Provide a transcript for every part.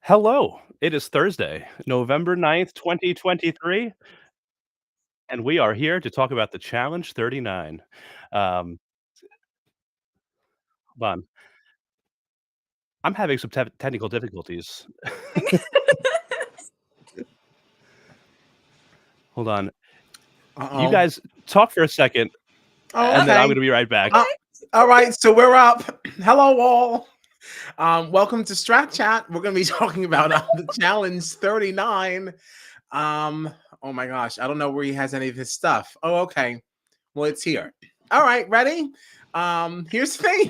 Hello. It is Thursday, November 9th, 2023, and we are here to talk about the Challenge 39. Um, Hold on. I'm having some technical difficulties. Hold on. You Uh-oh. guys talk for a second, Oh, and then I'm okay. gonna be right back. Uh, all right, so we're up. Hello, all. Welcome to Strat Chat. We're going to be talking about the Challenge 39. Oh my gosh, I don't know where he has any of his stuff. Oh, okay. Well, it's here. All right, ready? Here's the thing.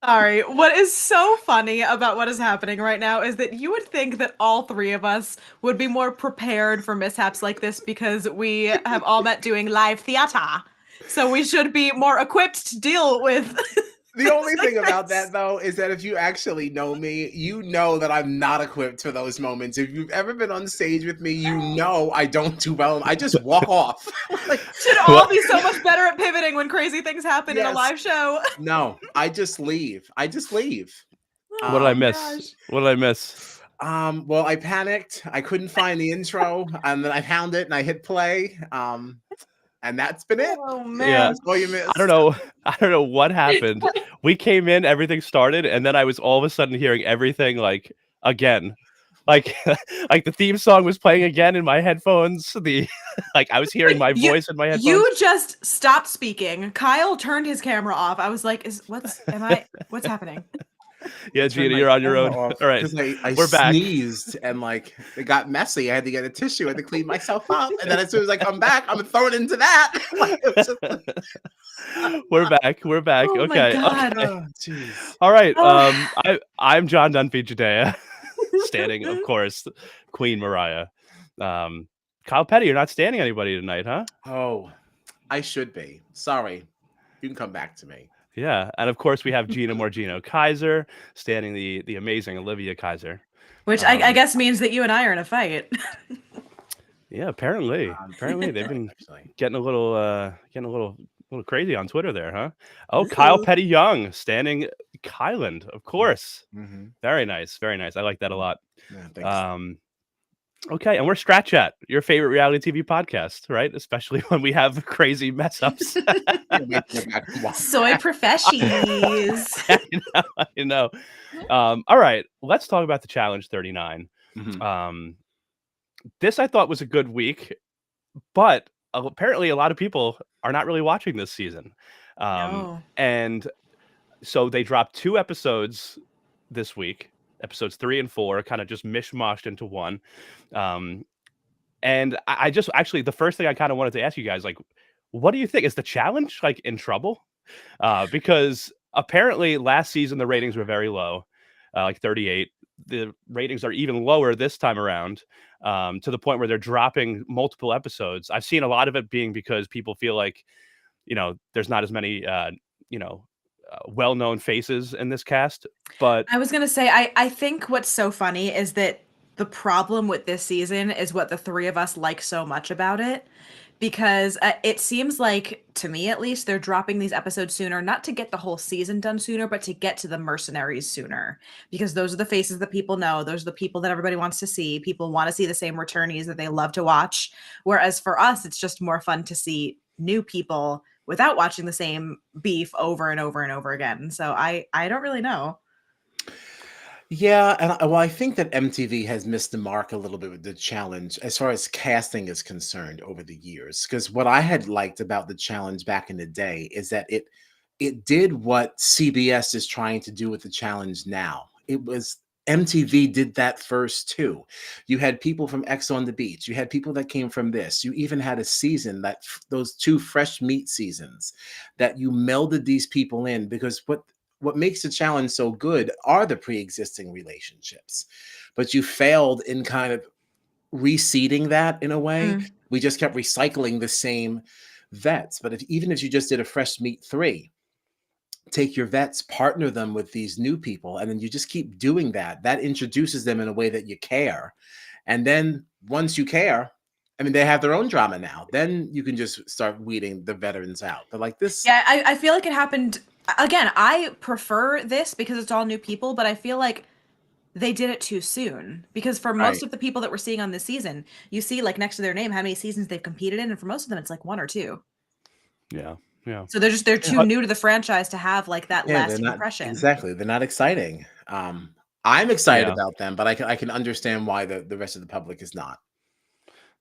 Sorry, what is so funny about what is happening right now is that you would think that all three of us would be more prepared for mishaps like this because we have all met doing live theater. So we should be more equipped to deal with The only things like thing about this. that, though, is that if you actually know me, you know that I'm not equipped for those moments. If you've ever been on stage with me, you know I don't do well. I just walk off. Like, Should all be so much better at pivoting when crazy things happen in a yes. live show. No, I just leave. I just leave. What did I Oh, miss? gosh. What did I miss? Well, I panicked. I couldn't find the intro, and then I found it and I hit play. And that's been it. Oh, Yeah. man. That's all you missed. I don't know what happened. We came in, everything started, and then I was all of a sudden hearing everything, like, again. Like like the theme song was playing again in my headphones. Like, I was hearing my voice in my headphones. You just stopped speaking. Kyle turned his camera off. I was like, what's happening? Yeah, I turned Gina, my you're on your camera own. off All right, because I we're back. sneezed and like it got messy. I had to get a tissue. I had to clean myself up, and then as soon as I come back, I'm thrown into that. Like, it was just- We're back. We're back. Oh my Okay. God. Okay. Oh, jeez. All right. Oh. I'm John Dunphy Judea, standing, of course, Queen Moriah. Kyle Petty, you're not standing anybody tonight, huh? Oh, I should be. Sorry. You can come back to me. Yeah, and of course we have Gina Morgino Kaiser standing the amazing Olivia Kaiser. Which I guess means that you and I are in a fight. Yeah, apparently they've been getting a little crazy on Twitter there, huh? Oh, Kyle Petty Young standing Kyland, of course. Mm-hmm. Very nice, very nice. I like that a lot. Yeah, thanks. Okay, and we're Strat Chat, your favorite reality TV podcast, right? Especially when we have crazy mess ups. Soy professions. I know. All right, let's talk about the Challenge 39. Mm-hmm. This I thought was a good week, but apparently a lot of people are not really watching this season. No. And so they dropped 2 episodes this week, episodes 3 and 4, kind of just mishmashed into one. And I just actually, the first thing I kind of wanted to ask you guys, like, what do you think? Is the Challenge like in trouble? Because apparently last season the ratings were very low, like 38. The ratings are even lower this time around, to the point where they're dropping multiple episodes. I've seen a lot of it being because people feel like, there's not as many, well-known faces in this cast. But I was gonna say, I think what's so funny is that the problem with this season is what the three of us like so much about it. Because it seems like, to me at least, they're dropping these episodes sooner, not to get the whole season done sooner, but to get to the mercenaries sooner. Because those are the faces that people know. Those are the people that everybody wants to see. People want to see the same returnees that they love to watch. Whereas for us, it's just more fun to see new people without watching the same beef over and over and over again. So I don't really know. Yeah, and I think that MTV has missed the mark a little bit with the Challenge as far as casting is concerned over the years. Because what I had liked about the Challenge back in the day is that it did what CBS is trying to do with the Challenge now. It was MTV did that first too. You had people from X on the Beach. You had people that came from this. You even had a season those 2 fresh meat seasons that you melded these people in because what makes the Challenge so good are the pre-existing relationships, but you failed in kind of reseeding that in a way. we just kept recycling the same vets. But even if you just did a fresh meat 3, take your vets, partner them with these new people, and then you just keep doing that. That introduces them in a way that you care. And then once you care, I mean, they have their own drama now. Then you can just start weeding the veterans out. But like this, Yeah, I feel like it happened again. I prefer this because it's all new people, but I feel like they did it too soon. Because for most right? of the people that we're seeing on this season, you see like next to their name how many seasons they've competed in, and for most of them it's like 1 or 2. Yeah. Yeah. So they're too But new to the franchise to have like that Yeah, they're lasting not impression. exactly. They're not exciting. I'm excited yeah. about them, but I can understand why the rest of the public is not.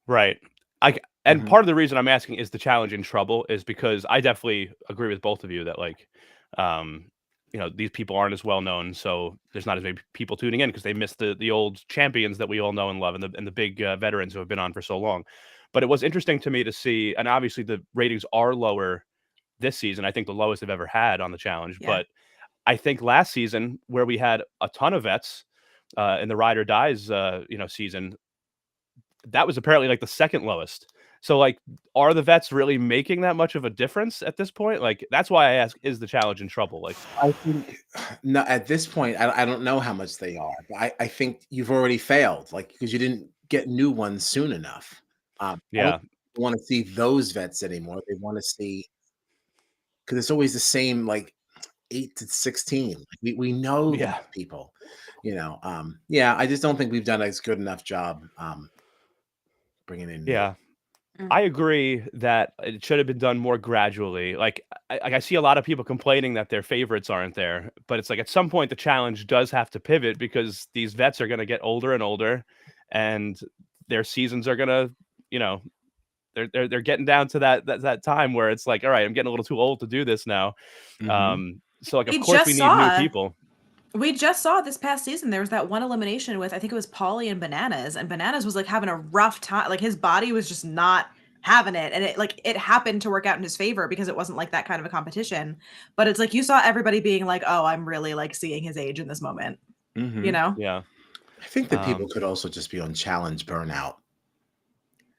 Right. And Mhm. part of the reason I'm asking is the challenge in trouble is because I definitely agree with both of you that like, um, these people aren't as well known, so there's not as many people tuning in because they missed the old champions that we all know and love and the big veterans who have been on for so long. But it was interesting to me to see, and obviously the ratings are lower this season. I think the lowest they've ever had on the challenge. Yeah. But I think last season where we had a ton of vets in the ride or dies, season, that was apparently like the second lowest. So like, are the vets really making that much of a difference at this point? Like, that's why I ask, is the challenge in trouble? Like, I think no, at this point, I don't know how much they are, but I think you've already failed, like because you didn't get new ones soon enough. I don't yeah, want to see those vets anymore. They want to see because it's always the same, like 8 to 16. Like, we know these yeah, people, Yeah, I just don't think we've done a good enough job bringing in new. yeah. Mm. I agree that it should have been done more gradually. Like, I see a lot of people complaining that their favorites aren't there, but it's like at some point the challenge does have to pivot because these vets are going to get older and older, and their seasons are going to, you know, they're getting down to that time where it's like, all right, I'm getting a little too old to do this now. Hmm. So like, of We course, we just need new saw people. we just saw this past season there was that one elimination with I think it was Paulie and Bananas, and Bananas was like having a rough time. Like his body was just not having it, and it happened to work out in his favor because it wasn't like that kind of a competition. But it's like you saw everybody being like, "Oh, I'm really like seeing his age in this moment," you Hmm. know? Yeah. I think that people Um. could also just be on challenge burnout.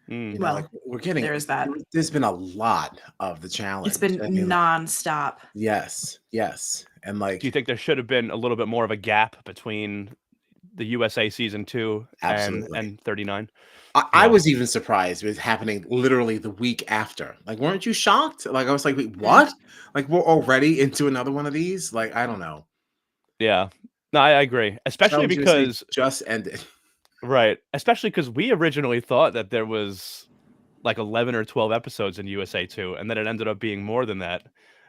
Like Well, we're getting, there is that. there's been a lot of the It's challenge. been I mean, nonstop. yes, yes, and Do you like think there should have been a little bit more of a gap between the USA season 2 and absolutely. 39? I Yeah. was even surprised it was happening literally the week after. Like, weren't you shocked? Like, I was like, wait, Mm. what? Like, we're already into another one of these? Like, I don't know. Yeah. No, I agree, especially Challenge USA because just ended. right, especially because we originally thought that there was, like, 11 or 12 episodes in USA 2, and then it ended up being more than that.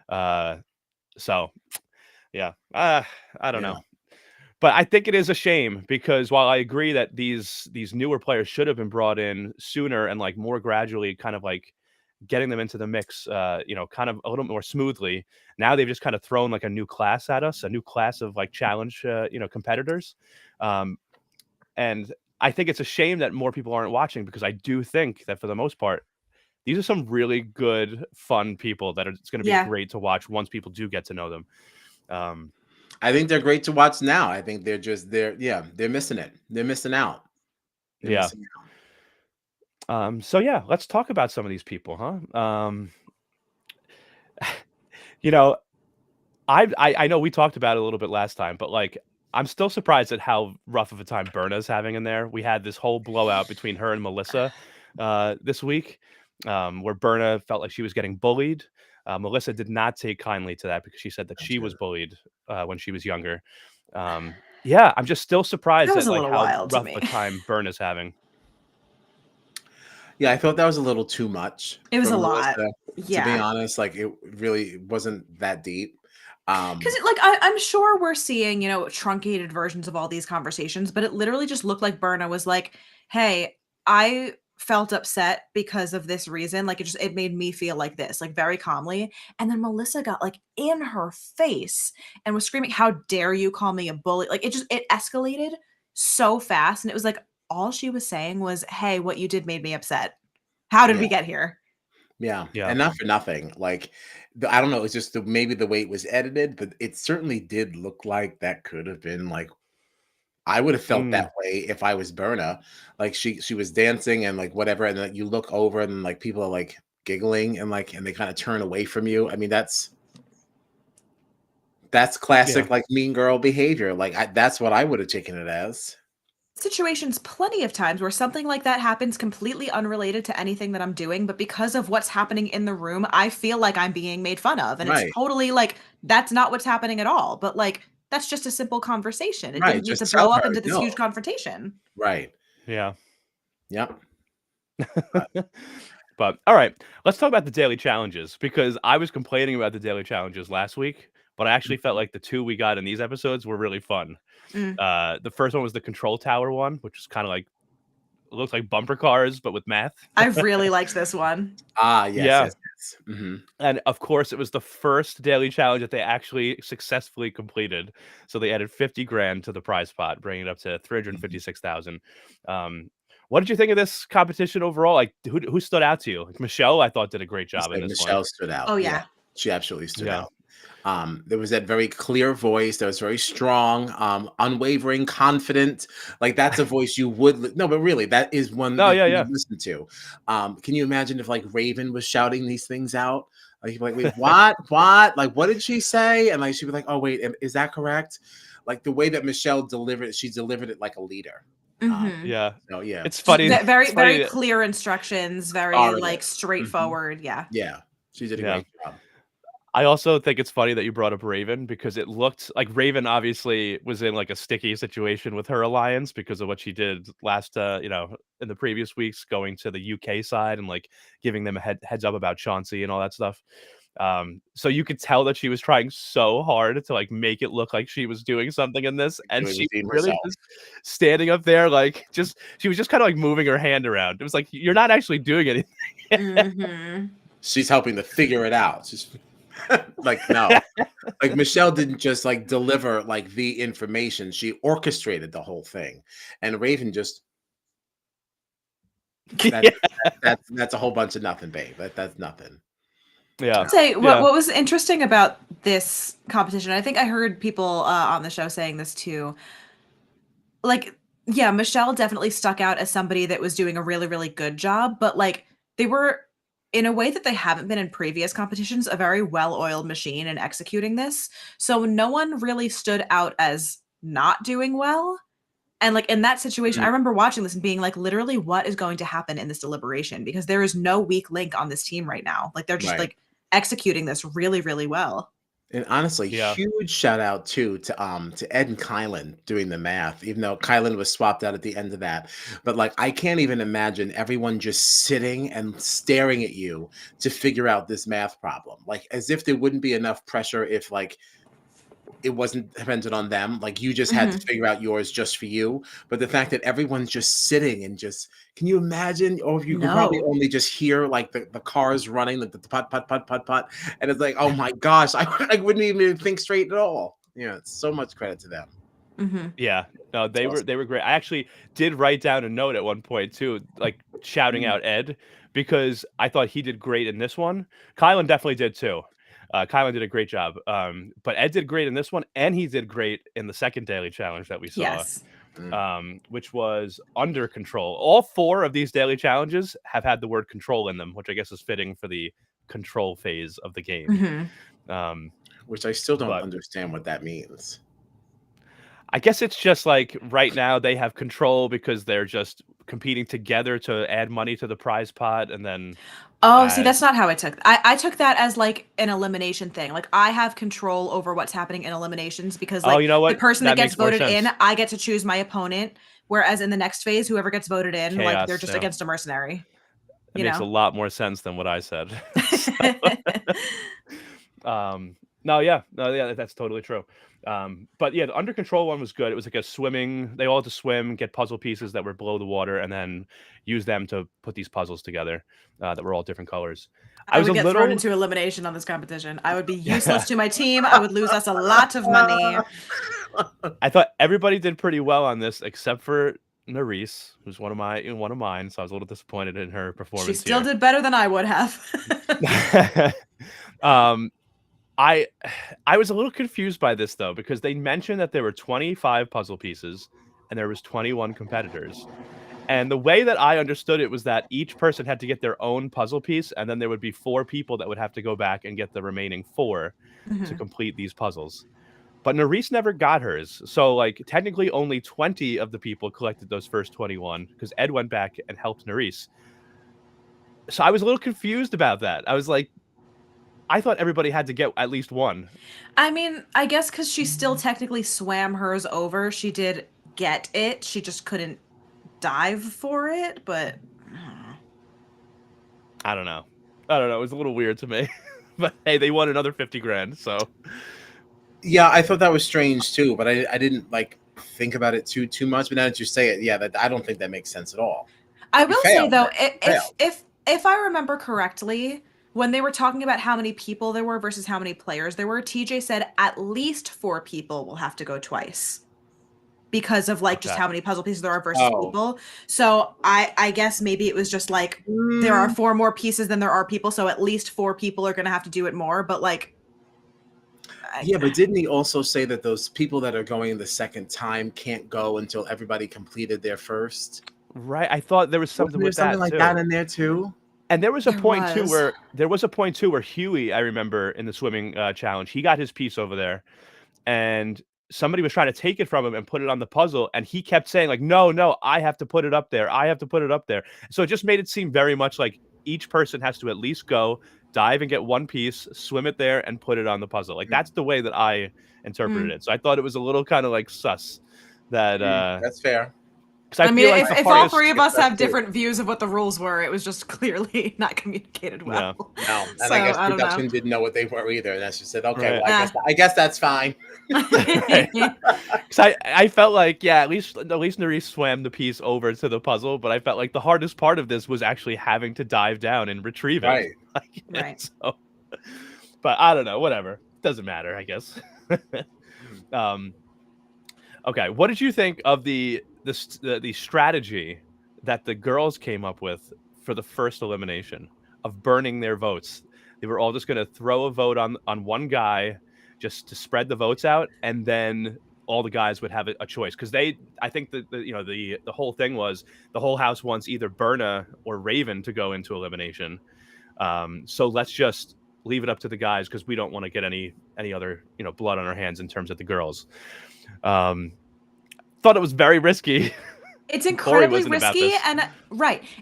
Uh, so, yeah, I don't Yeah. know. But I think it is a shame because while I agree that these newer players should have been brought in sooner and, like, more gradually kind of, like, getting them into the mix, kind of a little more smoothly. Now they've just kind of thrown like a new class at us, a new class of like challenge, competitors. Um, and I think it's a shame that more people aren't watching because I do think that for the most part, these are some really good, fun people that it's going to be Yeah. great to watch once people do get to know them. Um, I think they're great to watch now. I think they're missing it. They're missing out. They're yeah. missing out. So yeah, let's talk about some of these people, huh? You know, I know we talked about it a little bit last time, but, like, I'm still surprised at how rough of a time Berna's having in there. We had this whole blowout between her and Melissa, this week, where Berna felt like she was getting bullied. Melissa did not take kindly to that because she said that she was Gotcha. bullied, when she was younger. Yeah, I'm just still That surprised was at, a like, little how wild to rough a me. time Berna's having. Yeah, I thought that was a little too much It was from a lot. Melissa. To be Yeah. honest, like it really wasn't that deep. Because Um, like I'm sure we're seeing, truncated versions of all these conversations, but it literally just looked like Berna was like, "Hey, I felt upset because of this reason. Like it made me feel like this, like very calmly." And then Melissa got like in her face and was screaming, "How dare you call me a bully?" Like it escalated so fast, and it was like all she was saying was, "Hey, what you did made me upset. How did yeah. we get here?" Yeah, Yeah. and not for nothing. Like, I don't know. It's just maybe the way it was edited, but it certainly did look like that could have been like I would have felt Mm. that way if I was Berna. Like she was dancing and like whatever, and then you look over and like people are like giggling and like and they kind of turn away from you. I mean, that's Yeah. classic like mean girl behavior. Like that's what I would have taken it as. Situations plenty of times where something like that happens completely unrelated to anything that I'm doing, but because of what's happening in the room, I feel like I'm being made fun of. And it's Right. totally like that's not what's happening at all. But like that's just a simple conversation. It Right. didn't need to Just tell blow up her into this no. huge confrontation. Right. Yeah. Yep. But all right, let's talk about the daily challenges because I was complaining about the daily challenges last week, but I actually felt like the two we got in these episodes were really fun. Mm. The first one was the control tower one, which is kind of like it looks like bumper cars, but with math. I really liked this one. Ah, yes, Yeah. yes, yes. And of course, it was the first daily challenge that they actually successfully completed. So they added 50 grand to the prize pot, bringing it up to 356,000. What did you think of this competition overall? Like, who stood out to you? Like Michele, I thought did a great job in this Michele one. stood out. Oh Yeah, yeah. she absolutely stood Yeah. out. There was that very clear voice that was very strong, unwavering, confident. Like that's a voice you would no, but really, that is one No, that yeah, you yeah. would listen to. Can you imagine if like Ravyn was shouting these things out? Like you'd be like, wait, what? What? Like, what did she say? And like she'd be like, oh wait, is that correct? Like the way that Michele delivered it, she delivered it like a leader. Mhm. Yeah. So yeah, It's Just funny. very It's funny very that, clear instructions, very started like it. Mhm. straightforward. Yeah. Yeah, she did a yeah. great job. I also think it's funny that you brought up Ravyn because it looked like Ravyn obviously was in like a sticky situation with her alliance because of what she did last, in the previous weeks, going to the UK side and like giving them a heads up about Chauncey and all that stuff. So you could tell that she was trying so hard to like make it look like she was doing something in this, and Really she redeem really herself. just standing up there like she was just kind of like moving her hand around. It was like you're not actually doing anything. Mhm. She's helping to figure it out. She's like, no. Like Michele didn't just like deliver like the information. She orchestrated the whole thing. And Ravyn just that, that's a whole bunch of nothing, babe. That's nothing. Yeah. Say Yeah. what was interesting about this competition. I think I heard people on the show saying this too. Like, yeah, Michele definitely stuck out as somebody that was doing a really, really good job, but like they were in a way that they haven't been in previous competitions, a very well-oiled machine in executing this. So no one really stood out as not doing well. And like in that situation, I Mhm. remember watching this and being like, literally, what is going to happen in this deliberation? Because there is no weak link on this team right now. Like they're just Right. like executing this really, really well. And honestly, Yeah. huge shout out too to Ed and Kylan doing the math, even though Kylan was swapped out at the end of that. But like I can't even imagine everyone just sitting and staring at you to figure out this math problem. Like as if there wouldn't be enough pressure if like it wasn't dependent on them. Like you just had to Mhm. figure out yours just for you. But the fact that everyone's just sitting and just can you imagine? Or you could probably No. only just hear like the cars running, like the putt, putt, putt, putt, putt. And it's like, oh my gosh, I wouldn't even think straight at all. Yeah, it's so much credit to them. Mhm. Yeah. No, It's awesome. they were great. I actually did write down a note at one point too, like shouting Mm. out Ed because I thought he did great in this one. Kylan definitely did too. Kylan did a great job. But Ed did great in this one, and he did great in the second daily challenge that we saw, Yes. which was under control. All four of these daily challenges have had the word control in them, which I guess is fitting for the control phase of the game. Mhm. Which I still don't But understand what that means. I guess it's just like right now they have control because they're just competing together to add money to the prize pot, and then Oh, see, uh, that's not how I took. I took that as like an elimination thing. Like I have control over what's happening in eliminations because oh, like you know the what? person that That gets makes more voted in, sense. I get to choose my opponent. Whereas in the next phase, whoever gets voted in, like they're Chaos. just Yeah, against a mercenary. it You makes a know. lot more sense than what I said. No, yeah, no, yeah, that's totally true. But yeah, the under control one was good. It was like a swimming. They all had to swim, get puzzle pieces that were below the water, and then use them to put these puzzles together that were all different colors. I I was would a get thrown little. into elimination on this competition. I would be useless to my team. I would lose us a lot of money. I thought everybody did pretty well on this, except for Nerys, who's one of mine. So I was a little disappointed in her She performance still here. did better than I would have. um, I was a little confused by this though because they mentioned that there were 25 puzzle pieces and there was 21 competitors. And the way that I understood it was that each person had to get their own puzzle piece, and then there would be 4 people that would have to go back and get the remaining 4 to complete these puzzles. But Nerys never got hers. So, like, technically only 20 of the people collected those first 21 because Ed went back and helped Nerys. So I was a little confused about that. I was like, I thought everybody had to get at least one. I mean, I guess because she still technically swam hers over, she did get it. She just couldn't dive for it, but I don't know. It was a little weird to me. But hey, they won another 50 grand, so. Yeah, I thought that was strange too, but I didn't like think about it too much. But now that you say it, yeah, I don't think that makes sense at all. I will say though, if I remember correctly, when they were talking about how many people there were versus how many players there were, TJ said at least 4 people will have to go twice because of like just how many puzzle pieces there are versus people. So I guess maybe it was just like there are 4 more pieces than there are people, so at least 4 people are going to have to do it more. But like, yeah, but didn't he also say that those people that are going the second time can't go until everybody completed their first? Right, I thought there was something with that like too. that in there too. And there was a point too where Hughie, I remember in the swimming challenge, he got his piece over there, and somebody was trying to take it from him and put it on the puzzle, and he kept saying like, no, I have to put it up there. I have to put it up there. So it just made it seem very much like each person has to at least go dive and get one piece, swim it there, and put it on the puzzle. Like that's the way that I interpreted it. So I thought it was a little kind of like sus that that's fair. I mean, like if all 3 of us have different views of what the rules were, it was just clearly not communicated well. No. And so, I guess production didn't know what they were either. And that's just said, okay, well, I guess that's fine. Because I felt like, yeah, at least Nerys swam the piece over to the puzzle, but I felt like the hardest part of this was actually having to dive down and retrieve it. Right. So, but I don't know, whatever. Doesn't matter, I guess. Okay, what did you think of the strategy that the girls came up with for the first elimination of burning their votes? They were all just going to throw a vote on one guy just to spread the votes out, and then all the guys would have a choice because I think the whole thing was the whole house wants either Berna or Ravyn to go into elimination. So let's just leave it up to the guys because we don't want to get any other blood on our hands in terms of the girls. Thought it was very risky. It's incredibly risky, and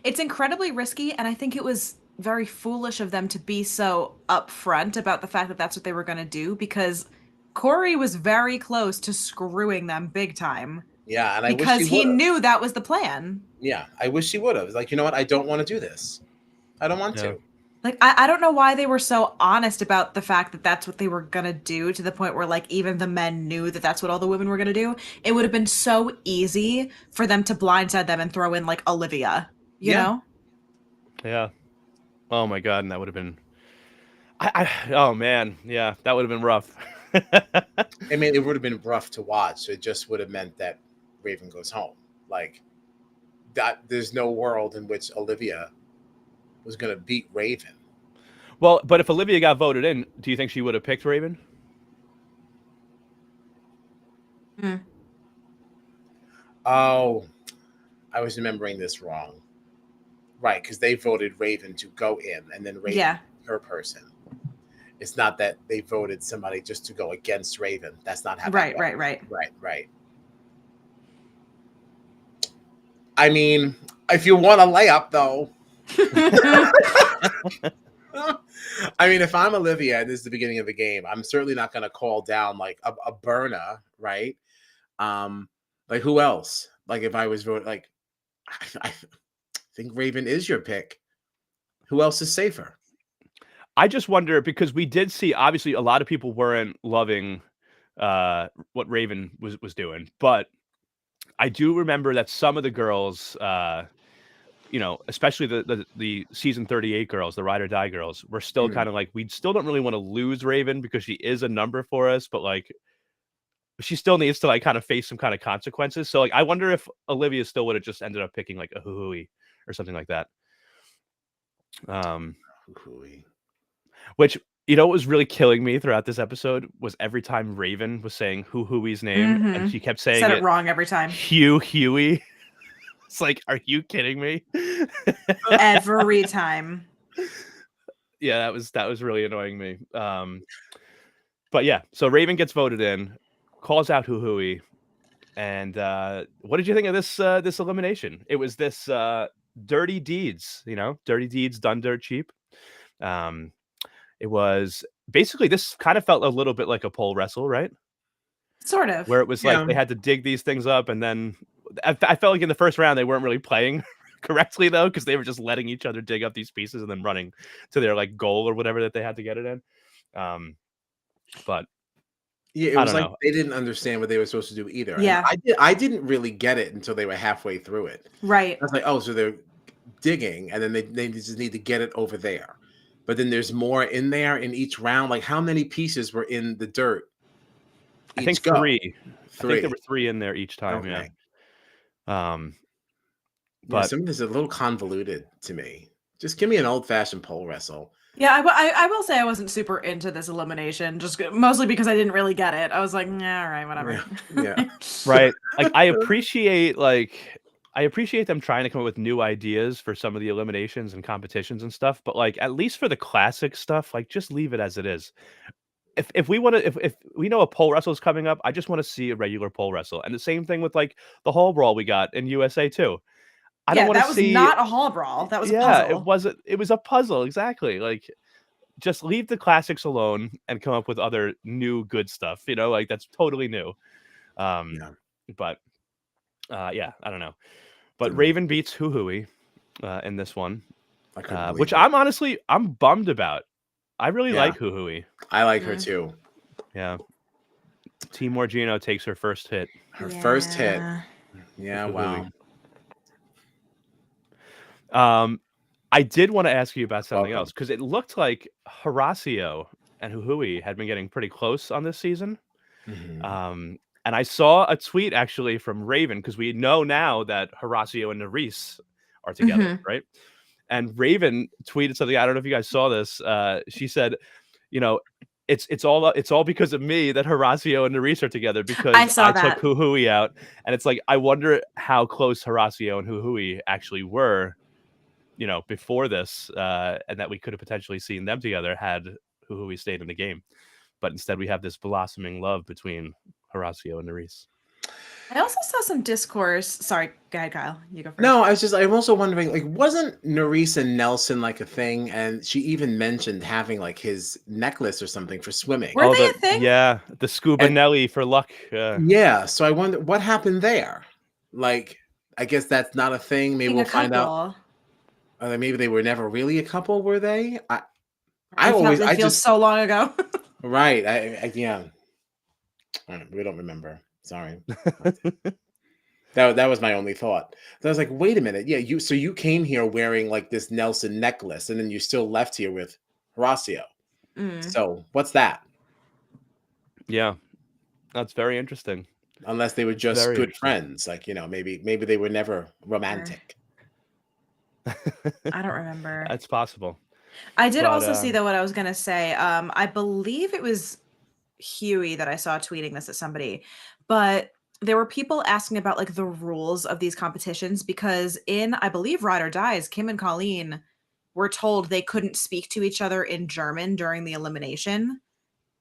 it's incredibly risky, and I think it was very foolish of them to be so upfront about the fact that that's what they were going to do, because Corey was very close to screwing them big time. Yeah, and because he knew that was the plan. Yeah, I wish he would have. Like, you know what? I don't want to do this. I don't want to. Like, I don't know why they were so honest about the fact that that's what they were going to do, to the point where, like, even the men knew that that's what all the women were going to do. It would have been so easy for them to blindside them and throw in, like, Olivia, you know? Yeah. Oh, my God. And that would have been... oh, man. Yeah, that would have been rough. I mean, it would have been rough to watch. It just would have meant that Ravyn goes home. Like, that. There's no world in which Olivia was going to beat Ravyn. Well, but if Olivia got voted in, do you think she would have picked Ravyn? Oh, I was remembering this wrong. Right, because they voted Ravyn to go in, and then Ravyn, her person. It's not that they voted somebody just to go against Ravyn. That's not how. Right. I mean, if you want a layup, though. I mean, if I'm Olivia and this is the beginning of the game, I'm certainly not going to call down like a Berna, right? Like who else? Like if I was voting, like I think Ravyn is your pick. Who else is safer? I just wonder, because we did see, obviously, a lot of people weren't loving what Ravyn was doing, but I do remember that some of the girls, especially the season 38 girls, the ride or die girls, were still kind of like, we still don't really want to lose Ravyn because she is a number for us, but like she still needs to like kind of face some kind of consequences. So like, I wonder if Olivia still would have just ended up picking like a Hughie or something like that. Hughie. Which You know what was really killing me throughout this episode was every time Ravyn was saying Hughie's name, and she kept saying Said it it wrong every time. Hughie. It's like, are you kidding me? Every time. Yeah, that was really annoying me. But yeah, so Ravyn gets voted in, calls out Hughie, and what did you think of this elimination? It was this dirty deeds, dirty deeds done dirt cheap. It was basically, this kind of felt a little bit like a pole wrestle, right? Sort of. Where it was like they had to dig these things up, and then I felt like in the first round they weren't really playing correctly though, because they were just letting each other dig up these pieces and then running to their like goal or whatever that they had to get it in. But yeah, it I was don't like know. they didn't understand what they were supposed to do either. Yeah. And I didn't really get it until they were halfway through it. Right. I was like, oh, so they're digging, and then they just need to get it over there. But then there's more in there in each round. Like, how many pieces were in the dirt? I think go? 3. I think there were 3 in there each time. Okay. Yeah. Yeah, But some of this is a little convoluted to me. Just give me an old-fashioned pole wrestle. Yeah, I will say I wasn't super into this elimination, just mostly because I didn't really get it. I was like, nah, all right, whatever. Yeah. right. Like I appreciate them trying to come up with new ideas for some of the eliminations and competitions and stuff, but like at least for the classic stuff, like just leave it as it is. If we want to, if we know a pole wrestle is coming up, I just want to see a regular pole wrestle. And the same thing with like the hall brawl we got in USA too. I don't want to see. That was not a hall brawl. That was a puzzle. It was a puzzle, exactly. Like, just leave the classics alone and come up with other new good stuff. Like that's totally new. But yeah, I don't know. But Ravyn beats Hughie in this one, which I'm bummed about. I really like Hughie. I like her too. Yeah. Team Morgino takes her first hit. First hit. Yeah, wow. I did want to ask you about something else, because it looked like Horacio and Hughie had been getting pretty close on this season. And I saw a tweet actually from Ravyn, because we know now that Horacio and Nerys are together, right? And Ravyn tweeted something. I don't know if you guys saw this. She said, it's all because of me that Horacio and Nerys are together, because I took Hughie out. And it's like, I wonder how close Horacio and Hughie actually were, before this, and that we could have potentially seen them together had Hughie stayed in the game. But instead we have this blossoming love between Horacio and Nerys. I also saw some discourse. Sorry, go ahead, Kyle. You go first. No, I'm also wondering, like, wasn't Nerys and Nelson like a thing? And she even mentioned having like his necklace or something for swimming. Were they a thing? Yeah, the scuba Nelly for luck. Yeah, so I wonder what happened there. Like, I guess that's not a thing. Maybe we'll find out. Maybe they were never really a couple, were they? I feel so long ago. Right. Yeah. We don't remember. Sorry. That was my only thought. So I was like, wait a minute. Yeah, you came here wearing like this Nelson necklace, and then you still left here with Horacio. So what's that? Yeah. That's very interesting. Unless they were just good friends. Like, maybe they were never romantic. I don't remember. That's possible. I did also see, though, what I was going to say. I believe it was Hughie that I saw tweeting this at somebody, but there were people asking about like the rules of these competitions, because in, I believe, Ride or Dies, Kim and Colleen were told they couldn't speak to each other in German during the elimination,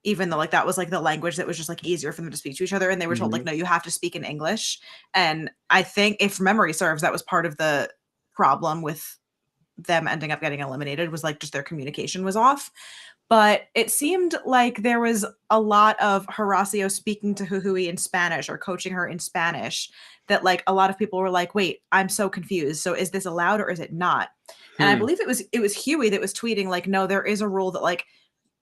even though like that was like the language that was just like easier for them to speak to each other. And they were told like, no, you have to speak in English. And I think, if memory serves, that was part of the problem with them ending up getting eliminated, was like just their communication was off. But it seemed like there was a lot of Horacio speaking to Hughie in Spanish or coaching her in Spanish, that like a lot of people were like, wait, I'm so confused. So is this allowed or is it not? And I believe it was Hughie that was tweeting like, no, there is a rule that like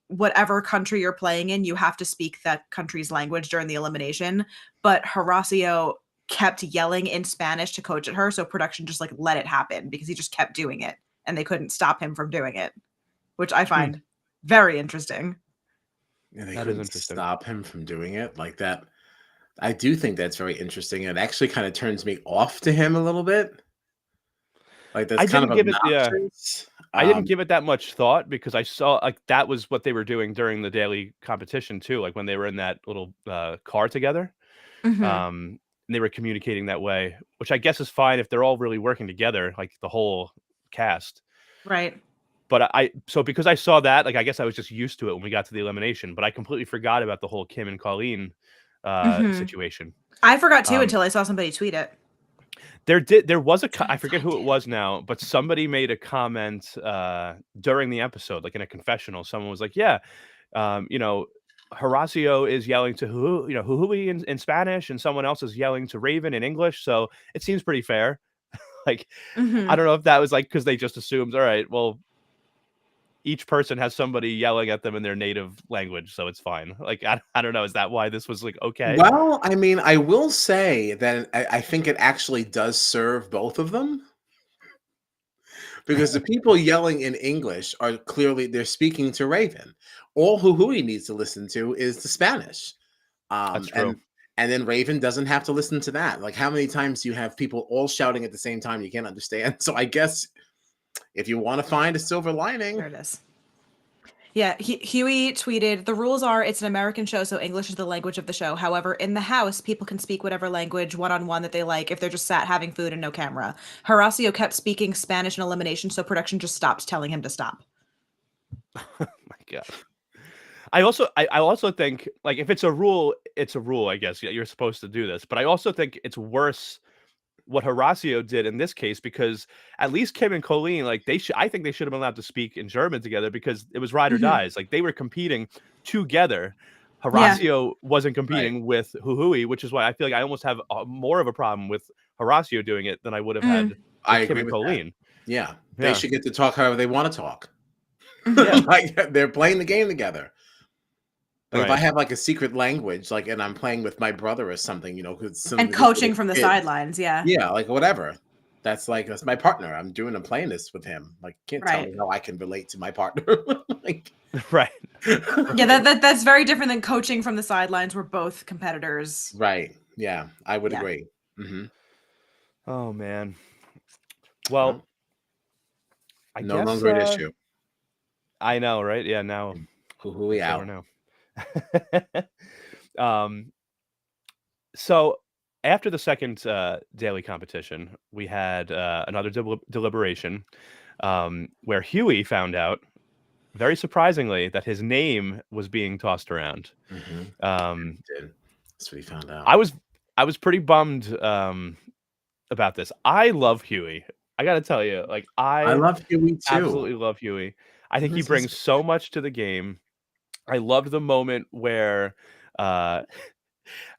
whatever country you're playing in, you have to speak that country's language during the elimination. But Horacio kept yelling in Spanish to coach at her, so production just like let it happen, because he just kept doing it and they couldn't stop him from doing it, which I find very interesting. Yeah, they couldn't stop him from doing it like that. I do think that's very interesting. It actually kind of turns me off to him a little bit. Like, that's kind of obnoxious. I didn't give it that much thought because I saw like that was what they were doing during the daily competition too, like when they were in that little car together. Mhm. And they were communicating that way, which I guess is fine if they're all really working together, like the whole cast. Right. But so because I saw that, like I guess I was just used to it when we got to the elimination, but I completely forgot about the whole Kim and Colleen Mhm. situation. I forgot too Um, until I saw somebody tweet it. there was I Sometimes forget I who did. it was now, but somebody made a comment during the episode, like in a confessional. Someone was like, "Yeah, you know, Horacio is yelling to Hughie in Spanish, and someone else is yelling to Ravyn in English. So it seems pretty fair." Like, I Mhm. don't know if that was like because they just assumed, all right, well, each person has somebody yelling at them in their native language, so it's fine. Like, I don't know, is that why this was like okay? Well, I mean, I will say that I think it actually does serve both of them because the people yelling in English are clearly they're speaking to Raven. All Huhui needs to listen to is the Spanish, That's true. and then Raven doesn't have to listen to that. Like, how many times do you have people all shouting at the same time you can't understand? So I guess if you want to find a silver lining, There it is. Yeah, Hughie tweeted, "The rules are it's an American show, so English is the language of the show. However, in the house, people can speak whatever language one-on-one that they like if they're just sat having food and no camera. Horacio kept speaking Spanish in elimination, so production just stopped telling him to stop." My God. I also think like if it's a rule, I guess. Yeah, you're supposed to do this. But I also think it's worse what Horacio did in this case because at least Kim and Colleen, like I think they should have been allowed to speak in German together because it was ride or Mhm. dies. Like they were competing together. Yeah. Horacio wasn't right? competing with Huhui, which is why I feel like I almost have more of a problem with Horacio doing it than I would have had Mm. I with Kim agree and with that. Colleen. Yeah, they Yeah. should get to talk however they want to talk. Yeah. Mhm. Like they're playing the game together. Like if I Right. have like a secret language, like and I'm playing with my brother or something, who's some And of his little coaching from the kids. sidelines, yeah. Yeah, like whatever. That's my partner. I'm playing this with him. Like, can't tell Right. me how I can relate to my partner. Like, Right. Yeah, that's very different than coaching from the sidelines. We're both competitors. right. Yeah, I would Yeah. agree. Hmm. Oh man. Well, Well, I no guess longer an issue. I know, right? Yeah, now Who we it's over out. now. um so after the second daily competition, we had another deliberation where Hughie found out, very surprisingly, that his name was being tossed around. Hmm. Um, That's what he found out. I was I was pretty bummed about this. I love Hughie. I got to tell you, like I I love Huey too. absolutely love Hughie. I think he He's brings so much to the game. I loved the moment where uh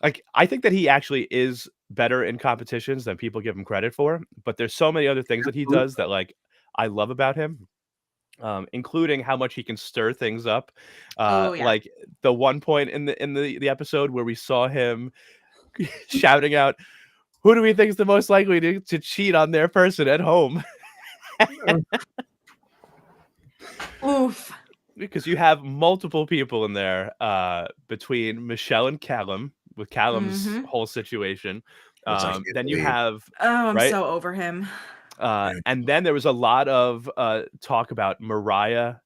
like, I think that he actually is better in competitions than people give him credit for, but there's so many other things that he absolutely. does that, like, I love about him, including how much he can stir things up. Oh yeah. Like, the one point in the episode where we saw him shouting out, "Who do we think is the most likely to cheat on their person at home?" Oof. Because you have multiple people in there, between Michele and Callum, with Callum's Mhm. whole situation. Which I can't Then you believe. have Oh, I'm right? so over him. Yeah. And then there was a lot of talk about Moriah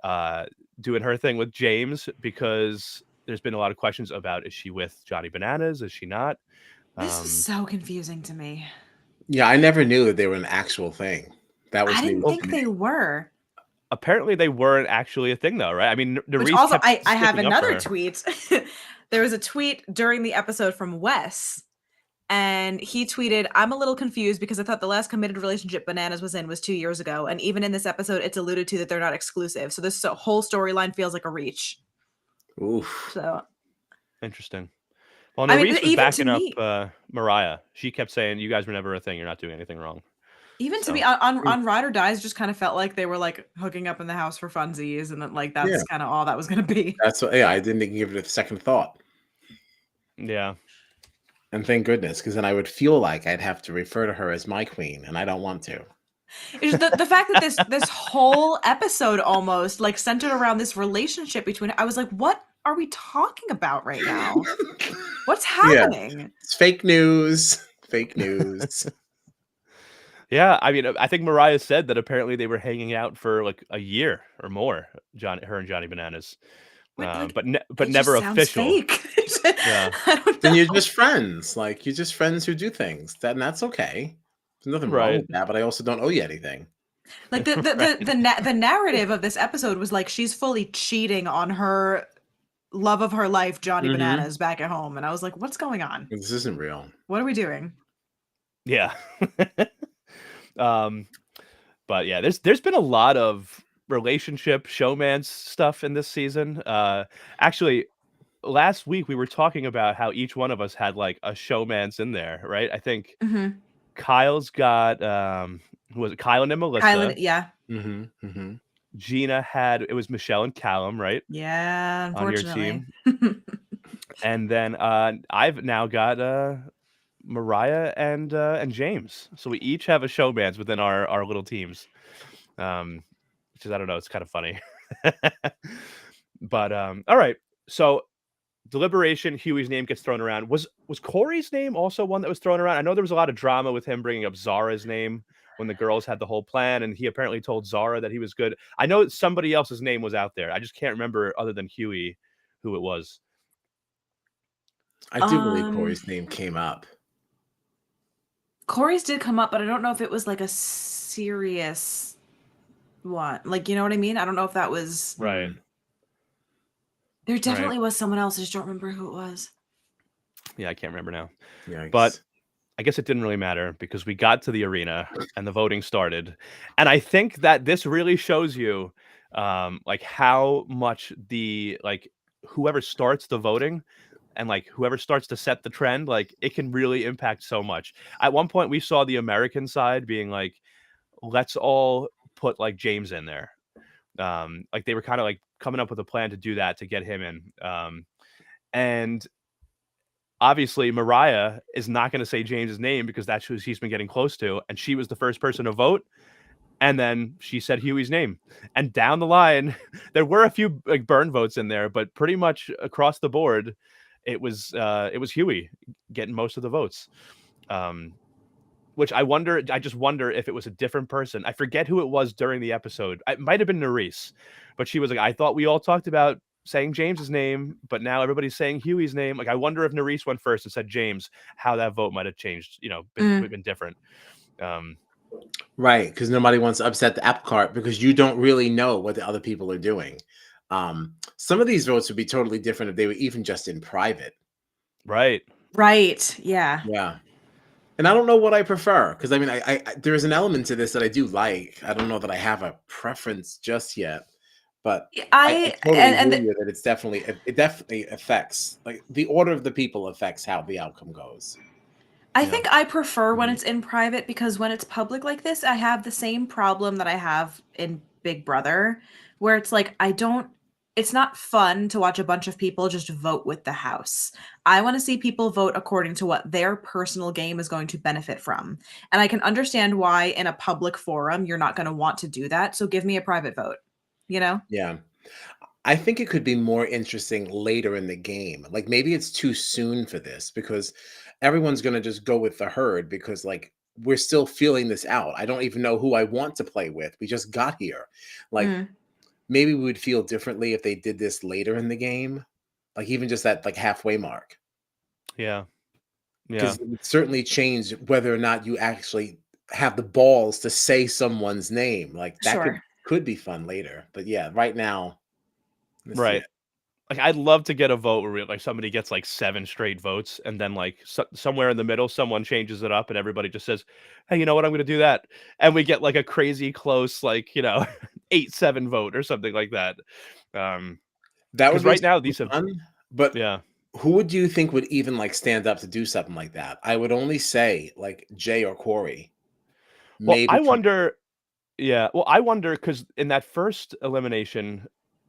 uh, doing her thing with James because there's been a lot of questions about, is she with Johnny Bananas? Is she not? This is Um, so confusing to me. Yeah, I never knew that they were an actual thing. That I was didn't news well, to think me. they were. apparently they weren't actually a thing, though, right? I mean, Which Nerys also kept I have sticking up for another her. tweet. There was a tweet during the episode from Wes, and he tweeted, "I'm a little confused because I thought the last committed relationship Bananas was in was 2 years ago, and even in this episode, it's alluded to that they're not exclusive. So this whole storyline feels like a reach." Oof. So, Interesting. Well, I mean, Nerys was even to backing up me, Mariah. She kept saying, "You guys were never a thing. You're not doing anything wrong." even to me So on Ride or Dies just kind of felt like they were like hooking up in the house for funsies, and then like Yeah, that's kind of all that was going to be. that's what. Yeah, I didn't even give it a second thought. yeah, And thank goodness, because then I would feel like I'd have to refer to her as my queen, and I don't want to. It's the fact that this whole episode almost like centered around this relationship between I was like, what are we talking about right now? What's Yeah, happening? it's fake news. Fake news. Yeah, I mean, I think Moriah said that apparently they were hanging out for like a year or more, her and Johnny Bananas, What, like, but it just never sounds official. fake. Yeah, I don't Then you're know. just friends. Like, you're just friends who do things. That's okay. There's nothing wrong right, with that, but I also don't owe you anything. Like right. the narrative of this episode was like she's fully cheating on her love of her life, Johnny Mm-hmm. Bananas, back at home, and I was like, what's going on? This isn't real. What are we doing? Yeah. um, but yeah, there's been a lot of relationship showmance stuff in this season. Actually, last week we were talking about how each one of us had like a showmance in there, right? I think Mm-hmm. Kyle's got who was it? Kylan and Kylan, Melissa. yeah, Mm-hmm. Mm-hmm. Gina had it was Michele and Callum, right? yeah, On your unfortunately. team. And then I've now got Moriah and James. So we each have a showmans within our little teams. Which is I don't know, it's kind of funny. But all right. So deliberation, Hughie's name gets thrown around. Was Corey's name also one that was thrown around? I know there was a lot of drama with him bringing up Zara's name when the girls had the whole plan, and he apparently told Zara that he was good. I know somebody else's name was out there. I just can't remember other than Hughie who it was. I do believe Corey's name came up. Corey's did come up, but I don't know if it was like a serious one. Like, you know what I mean? I don't know if that was Right. There definitely was someone else. I just don't remember who it was. Yeah, I can't remember now. Yikes. But I guess it didn't really matter because we got to the arena and the voting started. And I think that this really shows you like how much the like whoever starts the voting and like whoever starts to set the trend, like it can really impact so much. At one point we saw the American side being like, let's all put like James in there. Like they were kind of like coming up with a plan to do that to get him in. And obviously Moriah is not going to say James's name because that's who he's been getting close to, and she was the first person to vote. And then she said Hughie's name, and down the line, there were a few like burn votes in there, but pretty much across the board, it was Hughie getting most of the votes. Which I just wonder if it was a different person. I forget who it was during the episode. It might have been Nerys, but she was like, I thought we all talked about saying James's name, but now everybody's saying Hughie's name. Like, I wonder if Nerys went first and said James, how that vote might have changed, been different. Right, because nobody wants to upset the apple cart because you don't really know what the other people are doing. Some of these votes would be totally different if they were even just in private. Right. Right. Yeah. Yeah. And I don't know what I prefer because I mean, I there is an element to this that I do like. I don't know that I have a preference just yet, but I totally and agree with it. It definitely affects like the order of the people affects how the outcome goes. I think I prefer when Mhm. it's in private because when it's public like this, I have the same problem that I have in Big Brother, where it's like it's not fun to watch a bunch of people just vote with the house. I want to see people vote according to what their personal game is going to benefit from. And I can understand why in a public forum you're not going to want to do that. So give me a private vote, you know? Yeah. I think it could be more interesting later in the game. Like maybe it's too soon for this because everyone's going to just go with the herd because like we're still feeling this out. I don't even know who I want to play with. We just got here. Like Mm. maybe we would feel differently if they did this later in the game. Like even just that like halfway mark. Yeah. Yeah. Because it would certainly change whether or not you actually have the balls to say someone's name. Like that Sure. could be fun later. But yeah, right now, let's see Right. it. Like I'd love to get a vote where like somebody gets like 7 straight votes, and then like somewhere in the middle, someone changes it up, and everybody just says, "Hey, you know what? I'm going to do that," and we get like a crazy close, like 8-7 vote or something like that. That would Because be right now super these have, fun. But yeah. who would you think would even like stand up to do something like that? I would only say like Jay or Corey. Well, Maybe I wonder. Yeah, well, I wonder because in that first elimination,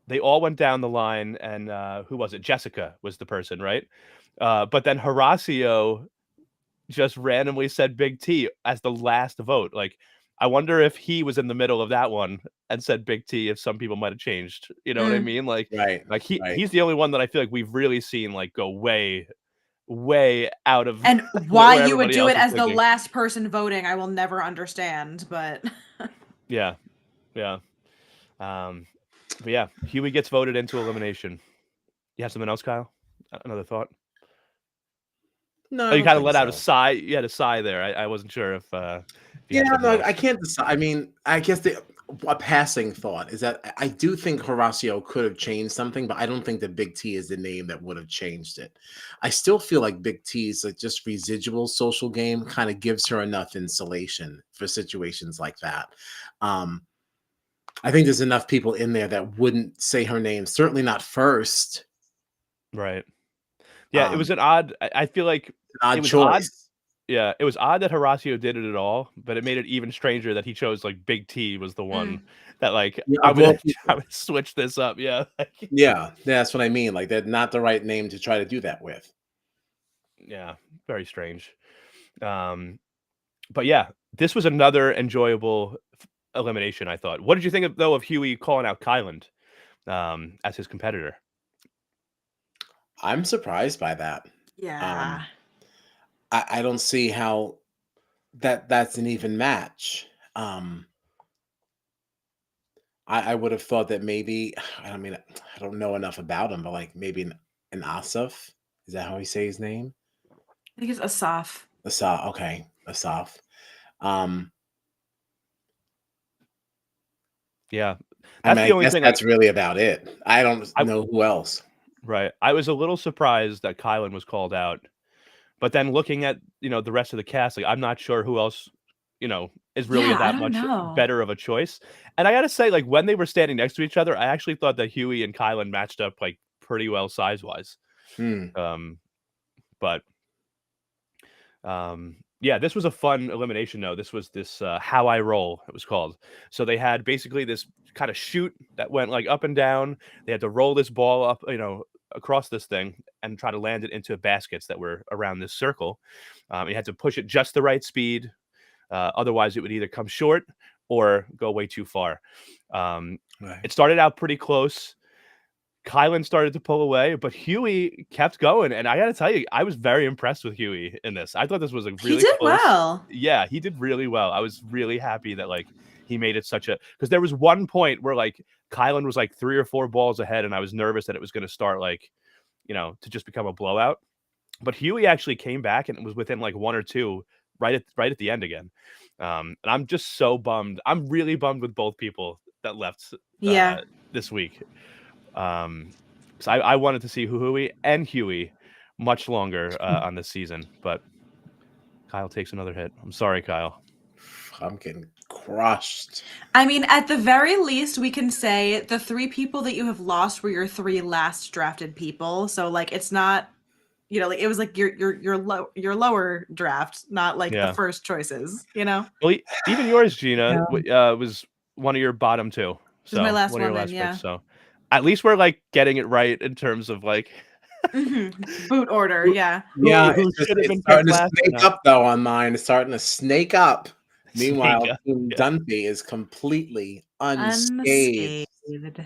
they all went down the line, and who was it? Jessica was the person, right? But then Horacio just randomly said Big T as the last vote. Like, I wonder if he was in the middle of that one and said Big T, if some people might have changed. You know what I Mm. mean? Like right. he's the only one that I feel like we've really seen like go way way out of And where why you would everybody do else it is as the thinking. last person voting, I will never understand, but Yeah. But yeah, Hughie gets voted into elimination. You have something else, Kyle? Another thought? No, Oh, I you don't kind of think let out a so. sigh. You had a sigh there. I wasn't sure if you Yeah, had something no, else. I can't decide. I mean, I guess a passing thought is that I do think Horacio could have changed something, but I don't think that Big T is the name that would have changed it. I still feel like Big T's like just residual social game kind of gives her enough insulation for situations like that. Um, I think there's enough people in there that wouldn't say her name, certainly not first. Right. Yeah, it was It's an odd. I feel like an odd it was odd. choice. Yeah, it was odd that Horacio did it at all, but it made it even stranger that he chose like Big T was the one that like Yeah, I'm of all gonna people. switch this up. Yeah. Yeah, that's what I mean. Like they're not the right name to try to do that with. Yeah, very strange. But yeah, this was another enjoyable elimination, I thought. What did you think of, though, of Hughie calling out Kyland as his competitor? I'm surprised by that. yeah. Um, I don't see how that's an even match. I would have thought that maybe I mean I don't know enough about him, but like maybe an Asaf. Is that how you say his name? I think it's Asaf. Asaf. Okay, Asaf. Um, Yeah, I that's mean, the I only guess thing. that's Like, really about it. I don't I know who else. right, I was a little surprised that Kylan was called out, but then looking at the rest of the cast, like I'm not sure who else is really Yeah, I that don't much know. better of a choice. And I gotta say, like when they were standing next to each other, I actually thought that Hughie and Kylan matched up like pretty well size wise. Hmm. But yeah, this was a fun elimination though. This was this How I Roll, it was called. So they had basically this kind of chute that went like up and down. They had to roll this ball up, across this thing and try to land it into baskets that were around this circle. You had to push it just the right speed. Otherwise, it would either come short or go way too far. Right. It started out pretty close. Kylan started to pull away, but Hughie kept going. And I got to tell you, I was very impressed with Hughie in this. I thought this was a He really did close. well. Yeah, he did really well. I was really happy that like he made it such a because there was one point where like Kylan was like 3 or 4 balls ahead, and I was nervous that it was going to start like to just become a blowout. But Hughie actually came back and it was within like 1 or 2 right at the end again. And I'm just so bummed. I'm really bummed with both people that left Yeah. this week. So I wanted to see Hughie and Hughie much longer on this season, but Kyle takes another hit. I'm sorry, Kyle. I'm getting crushed. I mean, at the very least, we can say the 3 people that you have lost were your 3 last drafted people. So like it's not like it was like your lower draft, not like the Yeah. first choices, Well, even yours, Gina, Yeah. was one of your bottom 2. This is my So last one of your one then, last yeah. picks. So at least we're like getting it right in terms of like Boot order, yeah. Yeah, who should have it's been picked starting to last. snake up though on mine. It's starting to snake up. Snake Meanwhile, up. Team Yeah. Dunphy is completely unscathed. Unscathed.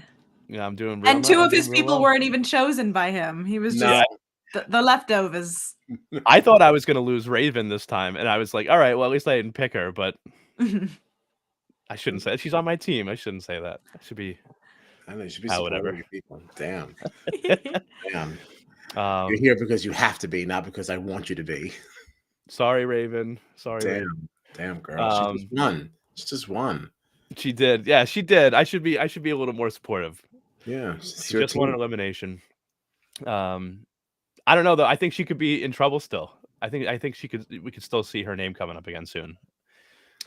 Yeah, I'm doing And 2 I'm of his doing real people well. weren't even chosen by him. He was No, just the leftovers. I thought I was going to lose Ravyn this time, and I was like, all right, well, at least I didn't pick her, but I shouldn't say she's on my team. I shouldn't say that. I should be. I know you should be Ah, supporting whatever. your people. Damn. Damn. You're here because you have to be, not because I want you to be. Sorry, Ravyn. Sorry, Ravyn. Damn, girl. She just won. She just won. She did. Yeah, she did. I should be a little more supportive. Yeah, She just won an elimination. I don't know though. I think she could be in trouble still. I think we could still see her name coming up again soon.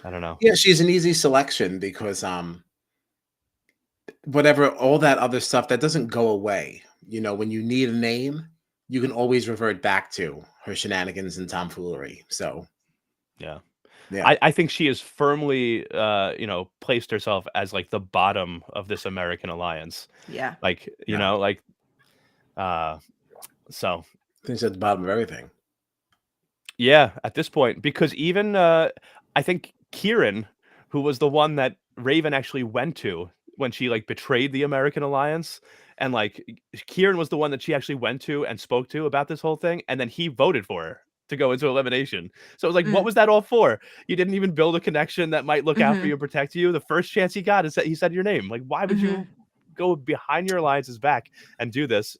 I don't know. Yeah, she's an easy selection because whatever all that other stuff that doesn't go away. When you need a name, you can always revert back to her shenanigans and tomfoolery. So Yeah. yeah, I think she has firmly placed herself as like the bottom of this American alliance. Yeah. Like, so I think she's at the bottom of everything. yeah, at this point, because even I think Kieran, who was the one that Ravyn actually went to when she like betrayed the American alliance, and like Kieran was the one that she actually went to and spoke to about this whole thing, and then he voted for her to go into elimination. So it was like, what was that all for? You didn't even build a connection that might look out for you and protect you. The first chance he got is that he said your name. Like, why would you go behind your alliance's back and do this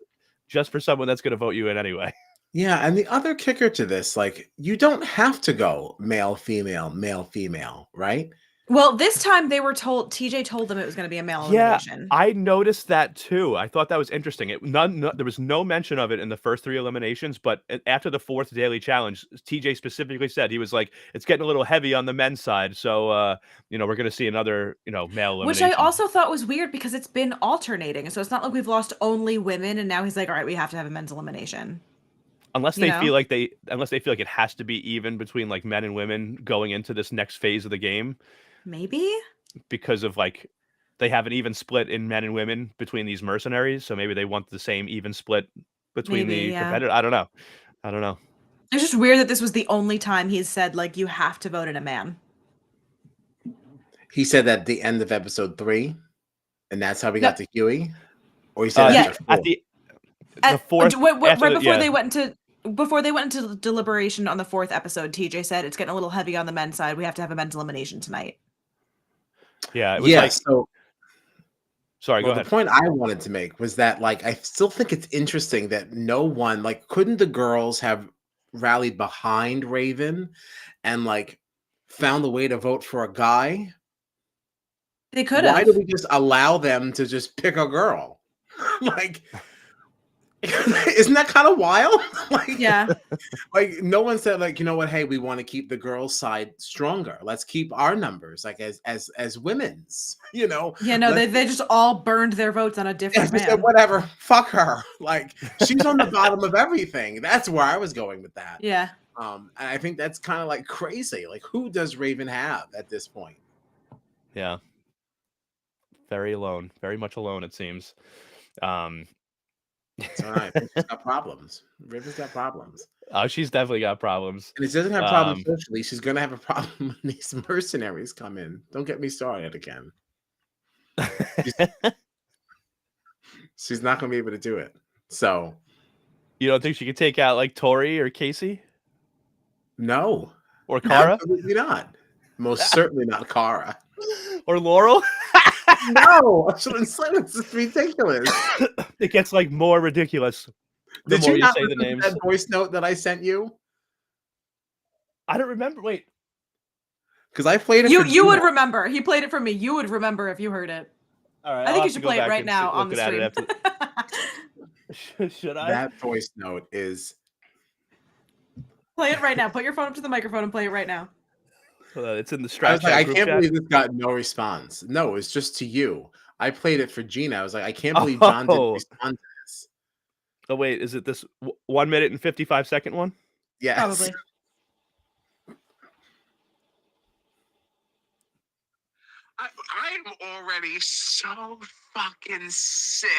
just for someone that's going to vote you in anyway? Yeah, and the other kicker to this, like, you don't have to go male, female, right? Well, this time they were told, TJ told them it was going to be a male elimination. I noticed that too. I thought that was interesting. There was no mention of it in the first 3 eliminations, but after the 4th daily challenge, TJ specifically said, he was like, it's getting a little heavy on the men's side. So, we're going to see another, male elimination. Which I also thought was weird because it's been alternating. So it's not like we've lost only women and now he's like, all right, we have to have a men's elimination. Unless they feel like it has to be even between like men and women going into this next phase of the game. Maybe because of like they have an even split in men and women between these mercenaries, so maybe they want the same even split between the competitors. I don't know. It's just weird that this was the only time he's said like you have to vote in a man. He said that at the end of episode 3, and that's how we got to Hughie. Or he said at the 4th, right before they went into deliberation on the 4th episode. TJ said it's getting a little heavy on the men's side. We have to have a men's elimination tonight. Yeah, it was so sorry, go ahead. The point I wanted to make was that, like, I still think it's interesting that no one, like, couldn't the girls have rallied behind Ravyn and, like, found a way to vote for a guy? They could have. Why do we just allow them to just pick a girl? Like, isn't that kind of wild? Like, yeah. Like, no one said, like, you know what? Hey, we want to keep the girls' side stronger. Let's keep our numbers, like, as women's. Yeah, no, they just all burned their votes on a different man. Said, whatever, fuck her. Like, she's on the bottom of everything. That's where I was going with that. Yeah. And I think that's kind of like crazy. Like, who does Ravyn have at this point? Yeah. Very alone. Very much alone, it seems. It's all right. She's got problems. Ravyn's got problems. Oh, she's definitely got problems. And she doesn't have problems socially. She's going to have a problem when these mercenaries come in. Don't get me started again. She's not going to be able to do it. So. You don't think she could take out like Tori or Casey? No. Or Cara? Absolutely not. Most certainly not Cara. Or Laurel? No, it's ridiculous. It gets like more ridiculous. The Did more you not say the names. That voice note that I sent you? I don't remember. Wait, because I played it. You would remember. He played it for me. You would remember if you heard it. All right, I think you should play it right now on the stream. Should I? That voice note is. Play it right now. Put your phone up to the microphone and play it right now. It's in the Strat. I can't believe this got no response. No, it's just to you. I played it for Gina. I was like, I can't believe John didn't respond to this. Oh wait, is it this 1 minute and 55-second one? Yes. Probably. I'm already so fucking sick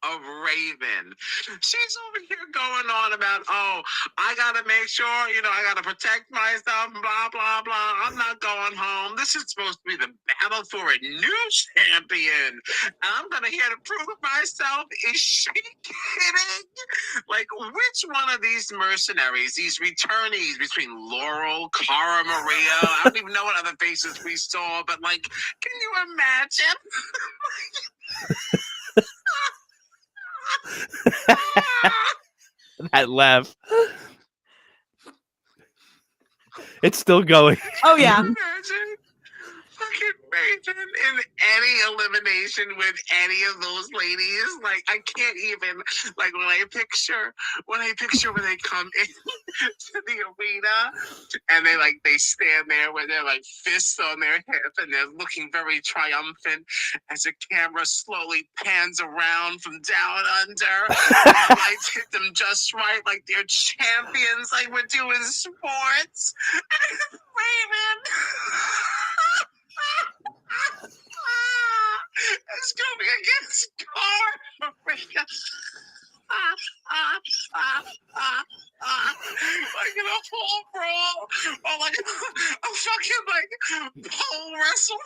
of Ravyn. She's over here going on about, oh, I gotta make sure, I gotta protect myself, blah, blah, blah. I'm not going home. This is supposed to be the battle for a new champion. And I'm gonna here to prove myself. Is she kidding? Like, which one of these mercenaries, these returnees between Laurel, Cara, Moriah, I don't even know what other faces we saw, but like, can you imagine? That laugh. It's still going. Oh yeah. Imagine fucking Ravyn in any elimination with any of those ladies. Like, I can't even, like, when I picture when they come in to the arena and they stand there with their like fists on their hip and they're looking very triumphant as the camera slowly pans around from down under and the lights hit them just right, like they're champions, like we're doing sports. Ravyn. It's going against Cara. Like in a full brawl or like a fucking like pole wrestle.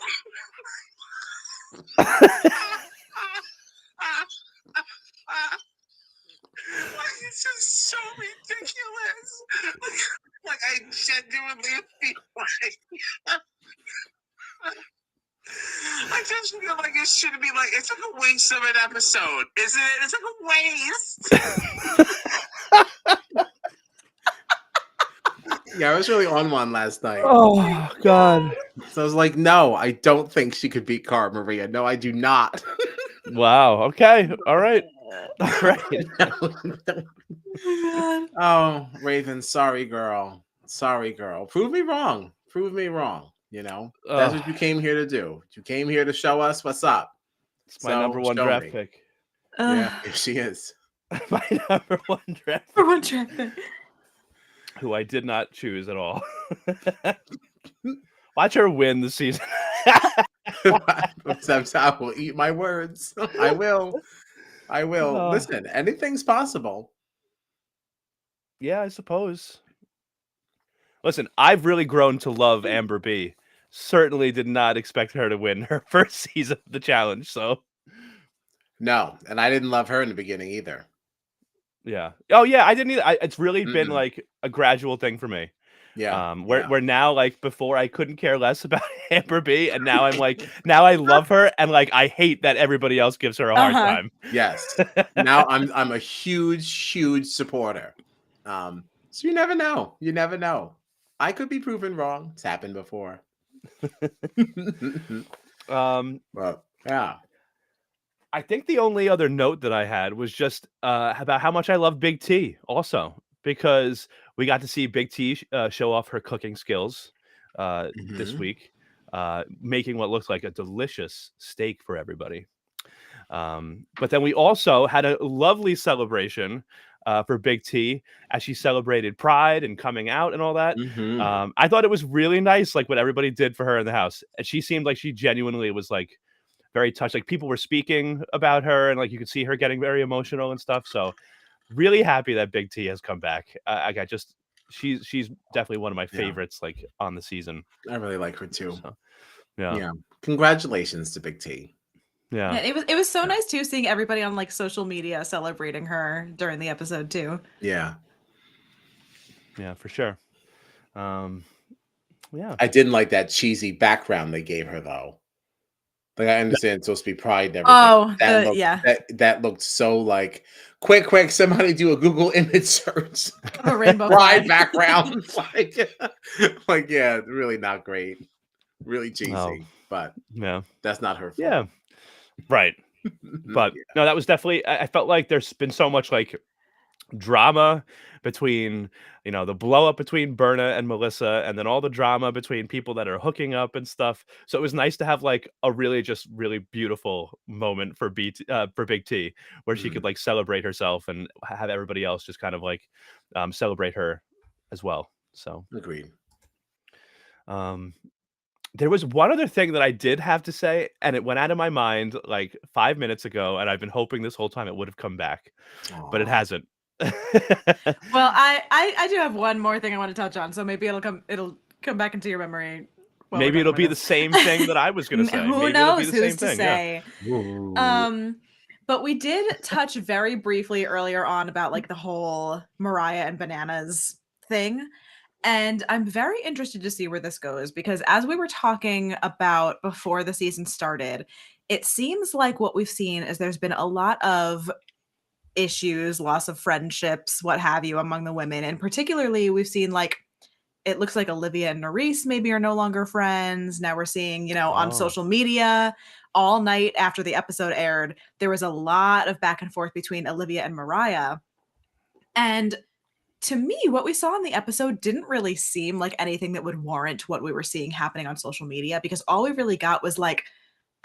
Like, it's just so ridiculous. Like I genuinely feel like I just feel like it should be like it's like a waste of an episode, isn't it? It's like a waste. Yeah, I was really on one last night. Oh God! So I was like, no, I don't think she could beat Cara Maria. No, I do not. Wow. Okay. All right. All right. Oh Oh, Ravyn, sorry, girl. Sorry, girl. Prove me wrong. Prove me wrong. You know, that's what you came here to do. You came here to show us what's up. It's my number one show draft me. pick. Yeah, God. here she is. My number one draft For pick, one track thing. who I did not choose at all. Watch her win the season. I will eat my words. I will. I will. Oh. Listen, anything's possible. Yeah, I suppose. Listen, I've really grown to love Amber B. Certainly did not expect her to win her first season of the challenge. So No, and I didn't love her in the beginning either. yeah. Oh yeah, I didn't either. It's really been Mm-mm. like a gradual thing for me. Yeah. Where now, like, before I couldn't care less about Amber B, and now I'm like, now I love her, and like I hate that everybody else gives her a hard time. Yes. Now I'm a huge supporter. So you never know. You never know. I could be proven wrong. It's happened before. But yeah. I think the only other note that I had was just about how much I love Big T also, because we got to see Big T show off her cooking skills this Mhm. week, making what looks like a delicious steak for everybody. But then we also had a lovely celebration for Big T as she celebrated Pride and coming out and all that. Mhm. I thought it was really nice, like what everybody did for her in the house. And she seemed like she genuinely was like very touched. Like people were speaking about her, and like you could see her getting very emotional and stuff. So really happy that Big T has come back. She's definitely one of my Yeah. favorites, like on the season. I really like her too. So, yeah. Yeah. Congratulations to Big T. Yeah, Yeah. it was so Yeah. nice too seeing everybody on like social media celebrating her during the episode too. Yeah. Yeah, for sure. Yeah. I didn't like that cheesy background they gave her though. Like I understand it's supposed to be Pride and everything. Oh, That looked yeah. that looked so like quick, somebody do a Google image search. Of a rainbow Pride flag. background. like yeah, really not great. Really cheesy. Oh. But Yeah. that's not her fault. Yeah. Right. But no, that was definitely, I felt like there's been so much like drama between, the blow up between Berna and Melissa, and then all the drama between people that are hooking up and stuff. So it was nice to have like a really beautiful moment for for Big T, where she could like celebrate herself and have everybody else just kind of like celebrate her as well. So Agreed. There was one other thing that I did have to say, and it went out of my mind like 5 minutes ago, and I've been hoping this whole time it would have come back, but it Aw. hasn't. Well, I do have one more thing I want to touch on, so maybe it'll come back into your memory. while we're Maybe talking it'll about be the this. same thing that I was going to say. Who Maybe it'll be knows? the Who's same to thing. Yeah. say? Ooh. But we did touch very briefly earlier on about like the whole Moriah and Bananas thing. And I'm very interested to see where this goes because as we were talking about before the season started, it seems like what we've seen is there's been a lot of issues, loss of friendships, what have you, among the women. And particularly, we've seen like it looks like Olivia and Nerys maybe are no longer friends. Now we're seeing, on Oh. social media all night after the episode aired, there was a lot of back and forth between Olivia and Moriah. And to me, what we saw in the episode didn't really seem like anything that would warrant what we were seeing happening on social media because all we really got was like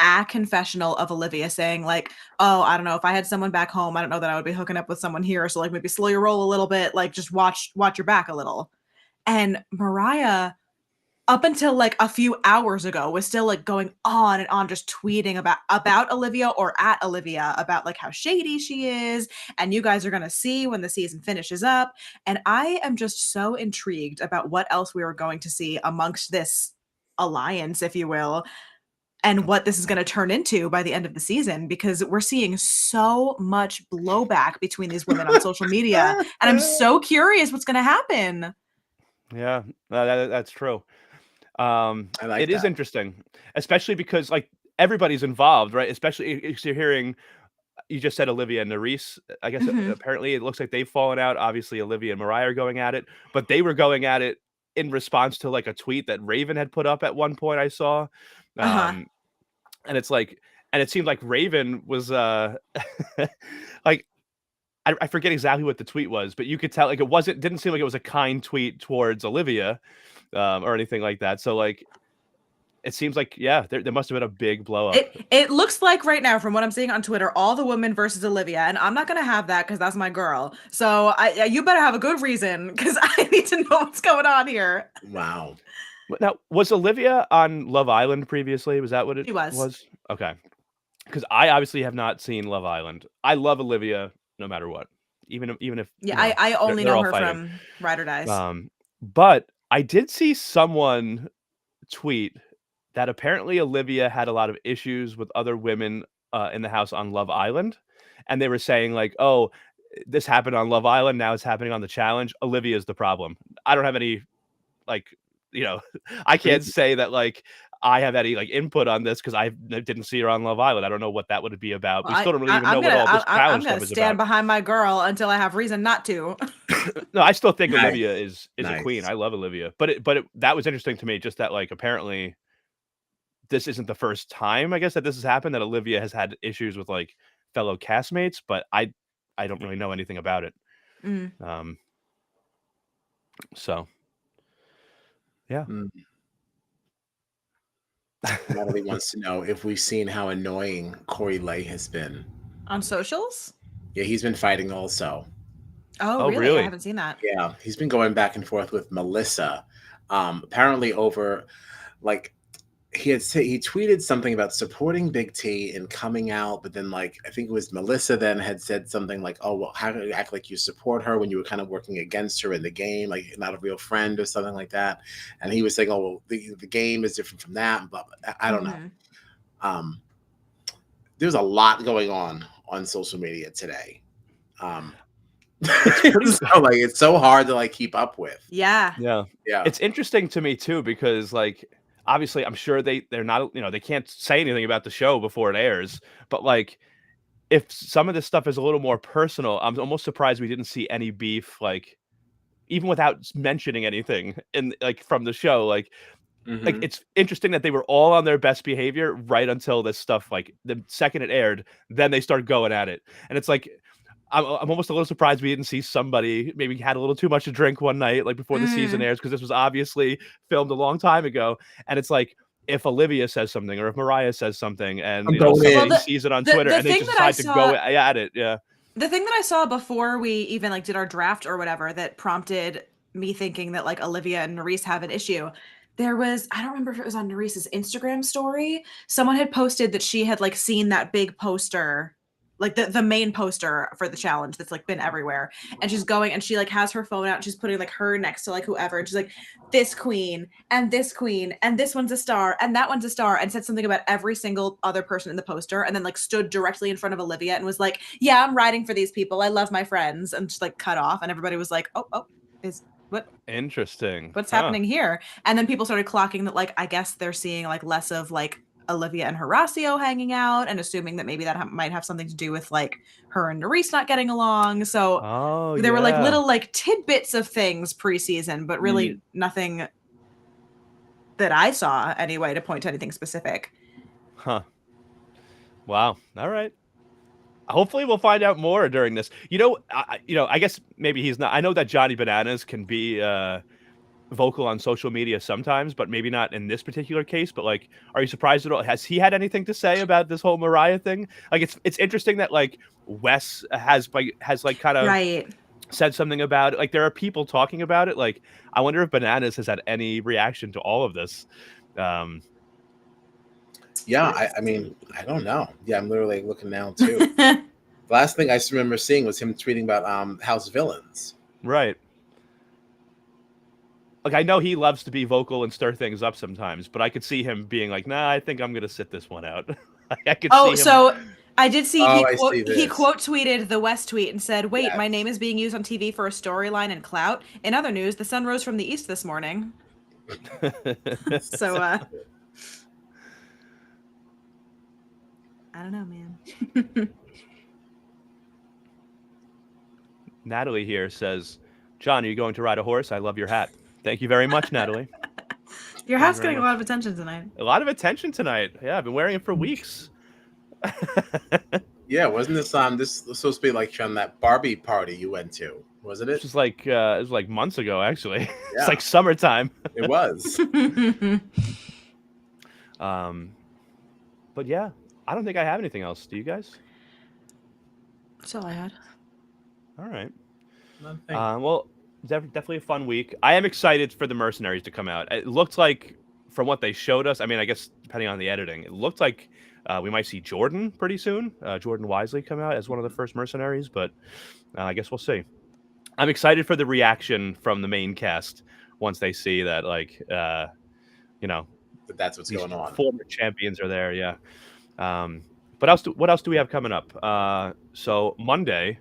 a confessional of Olivia saying like, oh, I don't know, if I had someone back home, I don't know that I would be hooking up with someone here. So like maybe slow your roll a little bit, like just watch your back a little. And Moriah, up until like a few hours ago, was still like going on and on, just tweeting about Olivia or at Olivia about like how shady she is. And you guys are going to see when the season finishes up. And I am just so intrigued about what else we are going to see amongst this alliance, if you will. and what this is going to turn into by the end of the season, because we're seeing so much blowback between these women on social media, and I'm so curious what's going to happen. Yeah, that's true. I like It is that. interesting, especially because like everybody's involved, right? Especially if you're hearing, you just said Olivia and Nerys. I guess Mhm. apparently it looks like they've fallen out. Obviously, Olivia and Moriah are going at it, but they were going at it in response to like a tweet that Ravyn had put up at one point. I saw, Uh-huh. and it's like, and it seemed like Ravyn was like I forget exactly what the tweet was, but you could tell like didn't seem like it was a kind tweet towards Olivia or anything like that. So like it seems like there must have been a big blow up. It looks like right now, from what I'm seeing on Twitter, all the women versus Olivia, and I'm not gonna have that because that's my girl. So you better have a good reason, because I need to know what's going on here. Wow. Now, was Olivia on Love Island previously? Was that what it She was. Okay. Because I obviously have not seen Love Island. I love Olivia no matter what. Even if Yeah, I only they're know all her fighting. from Ride or Dies. But I did see someone tweet that apparently Olivia had a lot of issues with other women in the house on Love Island. And they were saying like, oh, this happened on Love Island. Now it's happening on the challenge. Olivia's the problem. I don't have any like, I can't say that like I have any like input on this because I didn't see her on Love Island. I don't know what that would be about. Well, We still don't really even I'm know what all this I'm challenge gonna stuff is stand about. behind my girl until I have reason not to. No, I still think Nice. Olivia is a queen. I love Olivia, but that was interesting to me. Just that like apparently this isn't the first time I guess that this has happened, that Olivia has had issues with like fellow castmates, but I don't really know anything about it. Mm. So yeah. Natalie wants to know if we've seen how annoying Corey Lay has been On socials. Yeah, he's been fighting also. Oh, really? I haven't seen that. Yeah, he's been going back and forth with Melissa, apparently over like he tweeted something about supporting Big T and coming out, but then like I think it was Melissa then had said something like, "Oh, well, how do you act like you support her when you were kind of working against her in the game, like not a real friend or something like that?" And he was saying, "Oh, well, the game is different from that." But I don't know. There's a lot going on social media today. It's so, like it's so hard to like keep up with. Yeah. It's interesting to me too because like obviously I'm sure they're not, they can't say anything about the show before it airs, but like if some of this stuff is a little more personal, I'm almost surprised we didn't see any beef, like even without mentioning anything in like from the show. Like it's interesting that they were all on their best behavior right until this stuff, like the second it aired, then they start going at it. And it's like I'm almost a little surprised we didn't see somebody maybe had a little too much to drink one night, like before the season airs, because this was obviously filmed a long time ago. And it's like if Olivia says something or if Moriah says something, and somebody sees it on Twitter and they just decide to go at it. Yeah. The thing that I saw before we even like did our draft or whatever that prompted me thinking that like Olivia and Nerys have an issue. There was, I don't remember if it was on Nerys's Instagram story. Someone had posted that she had like seen that big poster, like the main poster for the challenge that's like been everywhere. And she's going and she like has her phone out and she's putting like her next to like whoever. And she's like, this queen and this one's a star and that one's a star, and said something about every single other person in the poster. And then like stood directly in front of Olivia and was like, yeah, I'm riding for these people. I love my friends. And just like cut off. And everybody was like, oh, is what? Interesting. What's happening here? And then people started clocking that like, I guess they're seeing like less of like Olivia and Horacio hanging out and assuming that maybe that might have something to do with like her and Nerys not getting along. So there were like little like tidbits of things preseason, but really nothing that I saw anyway to point to anything specific. Huh. Wow. All right. Hopefully we'll find out more during this. I guess maybe he's not. I know that Johnny Bananas can be vocal on social media sometimes, but maybe not in this particular case. But like, are you surprised at all? Has he had anything to say about this whole Moriah thing? Like, it's interesting that like Wes has kind of said something about it. Like, there are people talking about it. Like, I wonder if Bananas has had any reaction to all of this. Yeah, I mean, I don't know. Yeah, I'm literally looking now too. The last thing I remember seeing was him tweeting about House Villains. Right. like I know he loves to be vocal and stir things up sometimes, but I could see him being like, "Nah, I think I'm gonna sit this one out." I could see Oh, him. so I did see Oh, I see he this. quote tweeted the West tweet and said, "Wait, my Yes. name is being used on TV for a storyline and clout." In other news, the sun rose from the east this morning. So I don't know, man. Natalie here says, "John, are you going to ride a horse? I love your hat." Thank you very much, Natalie. Your Thank hat's you very getting a much. lot of attention tonight. A lot of attention tonight. Yeah, I've been wearing it for weeks. Yeah, wasn't this this was supposed to be like from that Barbie party you went to, wasn't This it? was like it was like months ago, actually. Yeah. It's like summertime. It was. But yeah, I don't think I have anything else. Do you guys? That's all I had. All right. Nothing. Well, definitely a fun week. I am excited for the Mercenaries to come out. It looked like, from what they showed us, I mean, I guess depending on the editing, it looked like we might see Jordan pretty soon. Jordan Wisely come out as one of the first Mercenaries, but I guess we'll see. I'm excited for the reaction from the main cast once they see that, like, But that's what's these going on. former champions are there. Yeah. But what else do we have coming up? So Monday,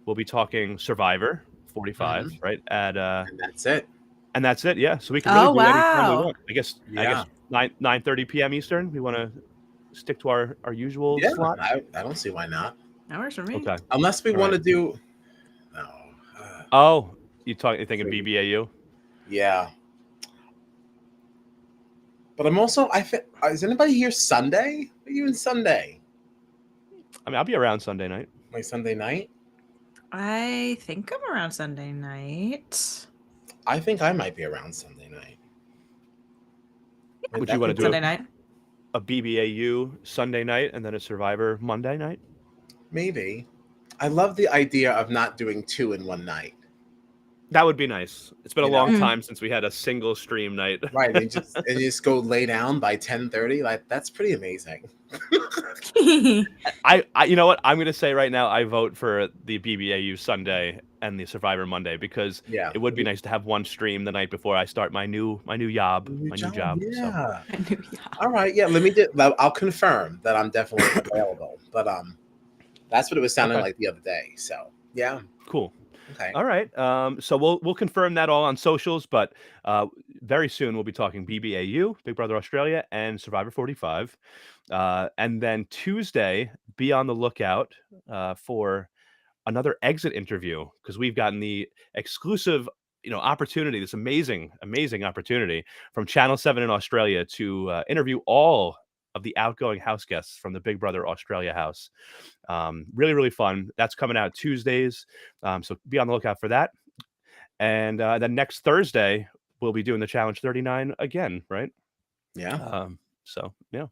we'll be talking Survivor 45, right? And that's it. And that's it. Yeah. So we can really do any time we wow. want. I guess Yeah. 9:30 p.m. Eastern. We want to stick to our usual Yeah, slot. I don't see why not. That works for me. Okay. Unless we All want to right. do. No. Oh, you thinking BBAU? Yeah. But I'm also. Is anybody here Sunday? Are you in Sunday? I mean, I'll be around Sunday night. Like Sunday night? I think I'm around Sunday night. I think I might be around Sunday night. Would you want to do Sunday night? a BBAU Sunday night and then a Survivor Monday night? Maybe. I love the idea of not doing two in one night. That would be nice. It's been a You know? long time since we had a single stream night. Right. And you just go lay down by 10:30. Like, that's pretty amazing. I you know what? I'm going to say right now, I vote for the BBAU Sunday and the Survivor Monday because Yeah. it would be nice to have one stream the night before I start my new job. So. Yeah. I knew, yeah. All right. Yeah. I'll confirm that I'm definitely available. But that's what it was sounding like the other day. So yeah. Cool. Okay. All right. So we'll confirm that all on socials, but very soon we'll be talking BBAU, Big Brother Australia, and Survivor 45. And then Tuesday, be on the lookout for another exit interview because we've gotten the exclusive opportunity, this amazing opportunity from Channel 7 in Australia to interview all of the outgoing house guests from the Big Brother Australia house. Really, really fun. That's coming out Tuesdays. So be on the lookout for that. And then next Thursday, we'll be doing the Challenge 39 again, right? Yeah. So, yeah.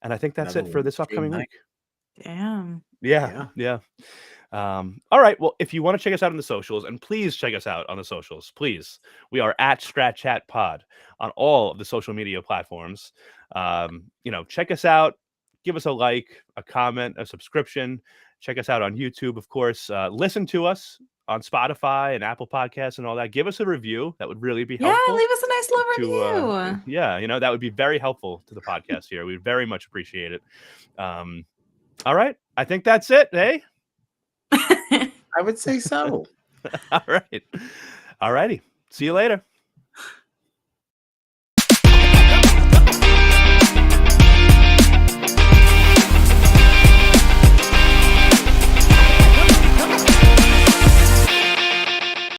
And I think that's Another it for one. this upcoming Dream week. Damn. Yeah. All right. Well, if you want to check us out on the socials, and please check us out on the socials, please. We are at Strat Chat Pod on all of the social media platforms. Check us out. Give us a like, a comment, a subscription. Check us out on YouTube, of course. Listen to us on Spotify and Apple Podcasts and all that. Give us a review. That would really be Yeah, helpful. leave us a nice little review. Yeah, that would be very helpful to the podcast here. We'd very much appreciate it. All right. I think that's it, eh? I would say so. All right. All righty. See you later.